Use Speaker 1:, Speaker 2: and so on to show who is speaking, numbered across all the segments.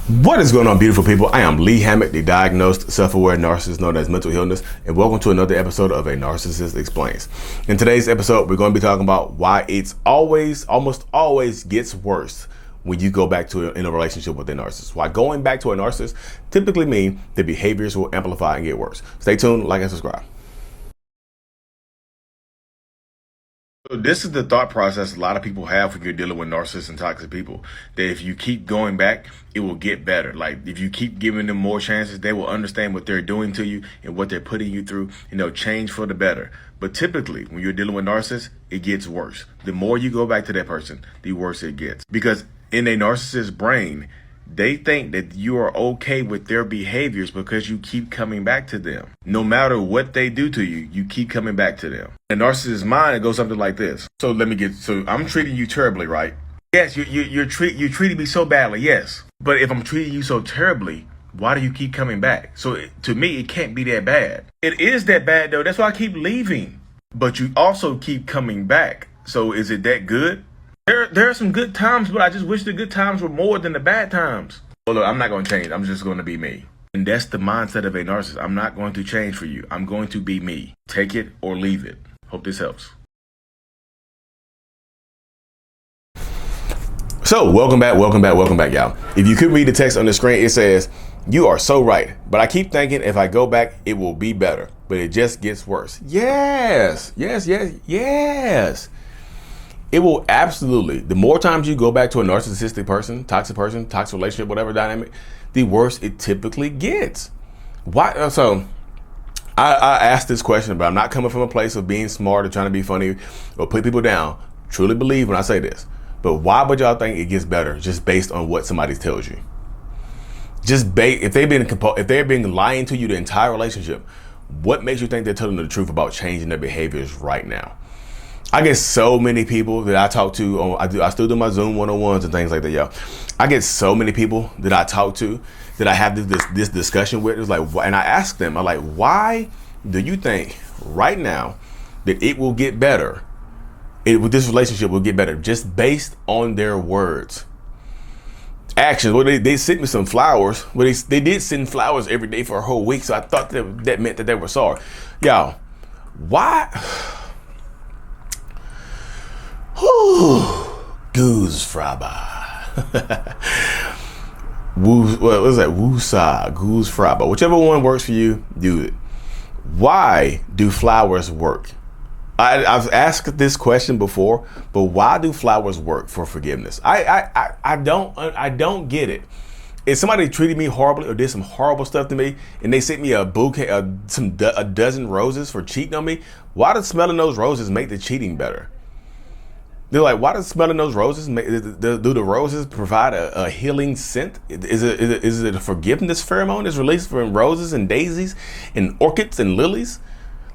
Speaker 1: What is going on, beautiful people? I am Lee Hammett, the diagnosed self-aware narcissist known as mental illness, and welcome to another episode of A Narcissist Explains. In today's episode, we're going to be talking about why it's almost always gets worse when you go back to in a relationship with a narcissist. Why going back to a narcissist typically means the behaviors will amplify and get worse. Stay tuned, like and subscribe. So this is the thought process a lot of people have when you're dealing with narcissists and toxic people, that if you keep going back, it will get better. Like if you keep giving them more chances, they will understand what they're doing to you and what they're putting you through, and they'll change for the better. But typically when you're dealing with narcissists, it gets worse. The more you go back to that person, the worse it gets. Because in a narcissist's brain, they think that you are okay with their behaviors because you keep coming back to them. No matter what they do to you, you keep coming back to them. In a narcissist's mind, it goes something like this. So I'm treating you terribly, right? Yes, you're treating me so badly, yes. But if I'm treating you so terribly, why do you keep coming back? So to me, it can't be that bad. It is that bad though. That's why I keep leaving. But you also keep coming back. So is it that good? There are some good times, but I just wish the good times were more than the bad times. Well, look, I'm not going to change. I'm just going to be me. And that's the mindset of a narcissist. I'm not going to change for you. I'm going to be me. Take it or leave it. Hope this helps. So welcome back, y'all. If you could read the text on the screen, it says, "You are so right, but I keep thinking if I go back, it will be better, but it just gets worse." Yes. It will absolutely. The more times you go back to a narcissistic person, toxic relationship, whatever dynamic, the worse it typically gets. Why? So I asked this question, but I'm not coming from a place of being smart or trying to be funny or put people down. Truly believe when I say this. But why would y'all think it gets better just based on what somebody tells you? If they've been lying to you the entire relationship, what makes you think they're telling the truth about changing their behaviors right now? I get so many people that I talk to. I still do my Zoom 101s and things like that, y'all. I get so many people that I talk to that I have this discussion with. It's like, and I ask them, I'm like, why do you think right now that it will get better? This relationship will get better just based on their words. Actions. Well, they sent me some flowers. Well, they did send flowers every day for a whole week, so I thought that meant that they were sorry. Y'all, why? Goose fraba. What is that? Woo-sa, goose fraba. Whichever one works for you, do it. Why do flowers work? I've asked this question before, but why do flowers work for forgiveness? I don't get it. If somebody treated me horribly or did some horrible stuff to me, and they sent me a bouquet, a dozen roses for cheating on me, why does smelling those roses make the cheating better? They're like, why does smelling those roses do the roses provide a healing scent? Is it a forgiveness pheromone that's released from roses and daisies and orchids and lilies?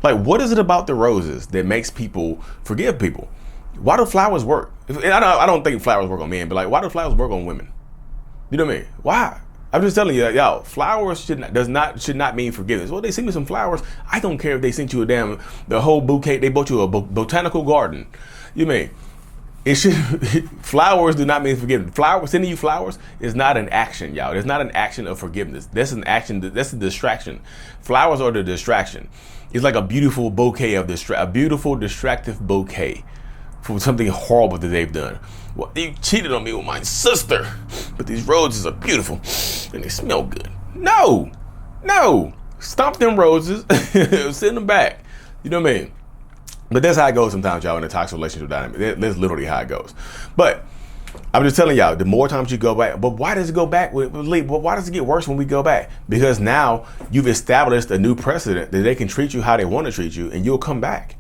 Speaker 1: Like, what is it about the roses that makes people forgive people? Why do flowers work? I don't think flowers work on men, but like, why do flowers work on women? You know what I mean? Why? I'm just telling you, y'all, flowers should not mean forgiveness. Well, they sent me some flowers. I don't care if they sent you the whole bouquet. They bought you a botanical garden. You mean? Flowers do not mean forgiveness. Sending you flowers is not an action, y'all. It's not an action of forgiveness. That's an action. That's a distraction. Flowers are the distraction. It's like a beautiful bouquet of a beautiful distractive bouquet for something horrible that they've done. Well, they cheated on me with my sister, but these roses are beautiful and they smell good. No, stomp them roses, send them back. You know what I mean? But that's how it goes sometimes, y'all, in a toxic relationship dynamic. That's literally how it goes. But I'm just telling y'all, the more times you go back, but why does it go back? Why does it get worse when we go back? Because now you've established a new precedent that they can treat you how they want to treat you, and you'll come back.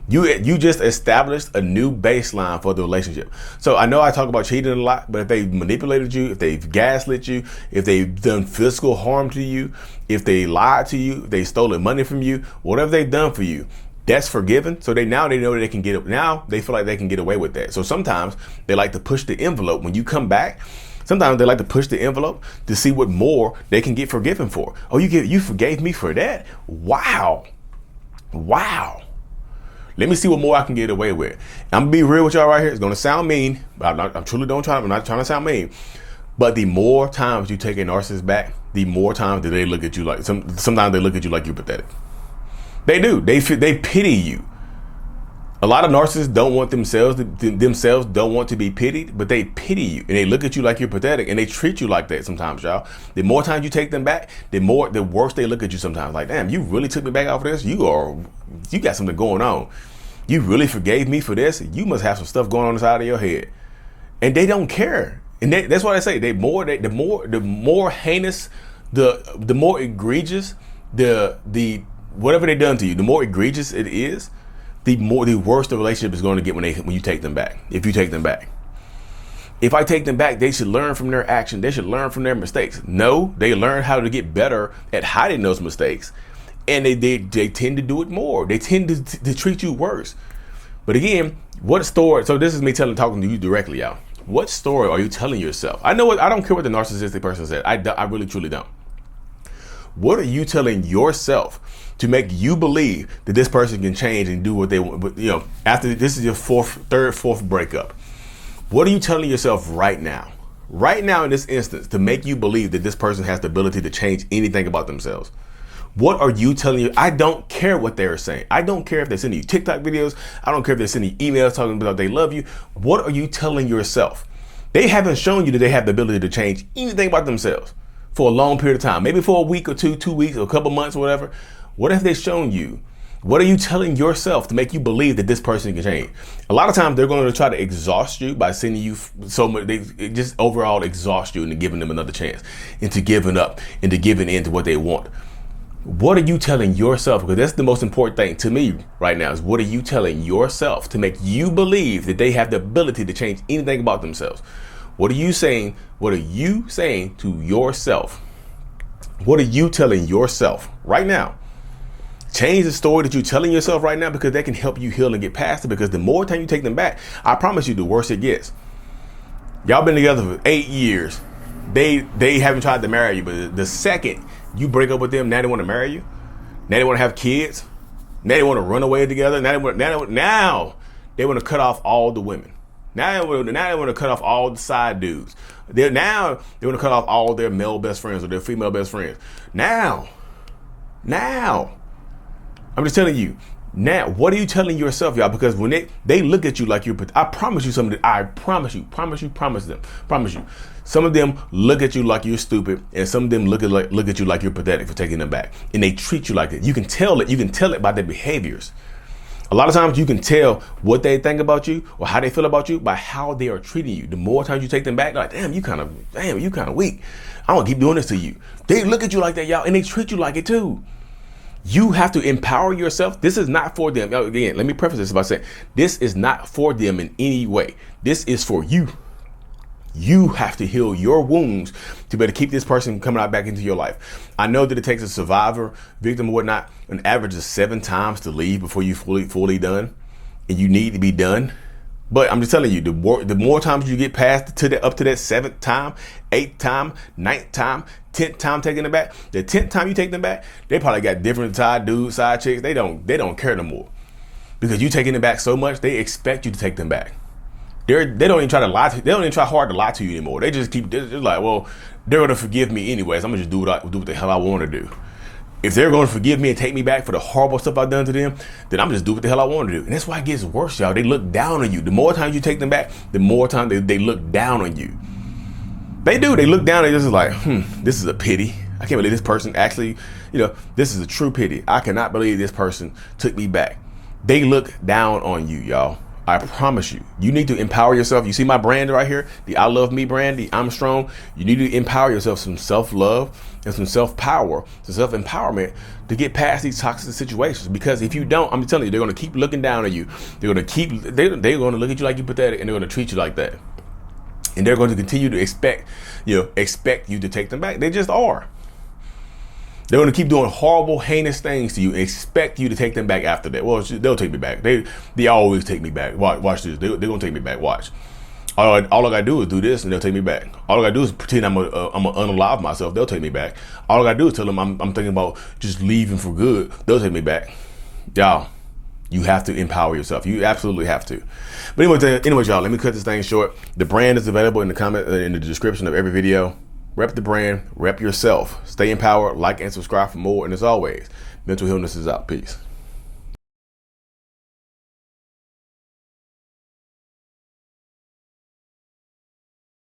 Speaker 1: You just established a new baseline for the relationship. So I know I talk about cheating a lot, but if they've manipulated you, if they've gaslit you, if they've done physical harm to you, if they lied to you, if they stolen money from you, whatever they've done for you, that's forgiven. So they know they can get it. Now they feel like they can get away with that. So sometimes they like to push the envelope when you come back. Sometimes they like to push the envelope to see what more they can get forgiven for. Oh, you forgave me for that? Wow. Let me see what more I can get away with. I'm gonna be real with y'all right here. It's gonna sound mean, but I'm not trying to sound mean. But the more times you take a narcissist back, the more times do they look at you like, sometimes they look at you like you're pathetic. They do. They pity you. A lot of narcissists don't want themselves don't want to be pitied, but they pity you and they look at you like you're pathetic and they treat you like that sometimes, y'all. The more times you take them back, the worse they look at you sometimes. Like, damn, you really took me back off of this? You got something going on. You really forgave me for this? You must have some stuff going on inside of your head. And they don't care. And that's why I say the more heinous, the more egregious the whatever they done to you, the more egregious it is, the worse the relationship is going to get when you take them back. If you take them back. If I take them back, they should learn from their action. They should learn from their mistakes. No, they learn how to get better at hiding those mistakes. And they tend to do it more. They tend to treat you worse. But again, what story? So this is me talking to you directly, y'all. What story are you telling yourself? I don't care what the narcissistic person said. I really truly don't. What are you telling yourself to make you believe that this person can change and do what they want? But, after this is your third, fourth breakup, what are you telling yourself right now in this instance, to make you believe that this person has the ability to change anything about themselves? What are you telling you? I don't care what they're saying. I don't care if they're sending you TikTok videos. I don't care if they're sending you emails talking about they love you. What are you telling yourself? They haven't shown you that they have the ability to change anything about themselves for a long period of time, maybe for a week or 2 weeks or a couple months or whatever. What have they shown you? What are you telling yourself to make you believe that this person can change? A lot of times they're going to try to exhaust you by sending you so much. They just overall exhaust you into giving them another chance, into giving up, into giving in to what they want. What are you telling yourself? Because that's the most important thing to me right now, is what are you telling yourself to make you believe that they have the ability to change anything about themselves? What are you saying? What are you saying to yourself? What are you telling yourself right now? Change the story that you're telling yourself right now, because that can help you heal and get past it. Because the more time you take them back, I promise you, the worse it gets. Y'all been together for 8 years. They haven't tried to marry you, but the second you break up with them, now they want to marry you. Now they want to have kids. Now they want to run away together. Now they want to cut off all the women. Now they want to cut off all the side dudes. They want to cut off all their male best friends or their female best friends. Now, I'm just telling you. Now, what are you telling yourself, y'all? Because when they look at you like you're, I promise you something. I promise you. Some of them look at you like you're stupid, and some of them look at you like you're pathetic for taking them back, and they treat you like that. You can tell it. You can tell it by their behaviors. A lot of times you can tell what they think about you or how they feel about you by how they are treating you. The more times you take them back, they're like, damn, you kind of weak. I'm gonna keep doing this to you. They look at you like that, y'all, and they treat you like it too. You have to empower yourself. This is not for them. Again, let me preface this by saying this is not for them in any way. This is for you. You have to heal your wounds to be able to keep this person coming out back into your life. I know that it takes a survivor, victim, or whatnot, an average of 7 times to leave before you fully done, and you need to be done. But I'm just telling you, the more times you get past up to that 7th time, 8th time, 9th time, 10th time taking them back, the 10th time you take them back, they probably got different side dudes, side chicks. They don't care no more, because you taking them back so much, they expect you to take them back. They don't even try to lie to you. They don't even try hard to lie to you anymore. They just they're like, well, they're gonna forgive me anyways. I'm gonna just do what the hell I want to do. If they're going to forgive me and take me back for the horrible stuff I've done to them, then I'm just do what the hell I want to do. And that's why it gets worse, y'all. They look down on you. The more times you take them back, the more time they look down on you. They do. They look down and just like, this is a pity. I can't believe this person actually, this is a true pity. I cannot believe this person took me back. They look down on you, y'all. I promise you. You need to empower yourself. You see my brand right here, the I Love Me brand, the I'm Strong. You need to empower yourself, some self-love and some self-power, some self-empowerment to get past these toxic situations. Because if you don't, I'm telling you, they're going to keep looking down on you. They're going to look at you like you're pathetic, and they're going to treat you like that. And they're going to continue to expect you to take them back. They just are. They're going to keep doing horrible, heinous things to you and expect you to take them back after that. Well, they'll take me back. They always take me back. Watch this. They're going to take me back. Watch. All I got to do is do this and they'll take me back. All I got to do is pretend I'm going to unalive myself. They'll take me back. All I got to do is tell them I'm thinking about just leaving for good. They'll take me back. Y'all, You have to empower yourself. You absolutely have to. But anyways, y'all, let me cut this thing short. The brand is available in the comment, in the description of every video. Rep the brand, rep yourself. Stay empowered, like and subscribe for more. And as always, mental illness is out. Peace.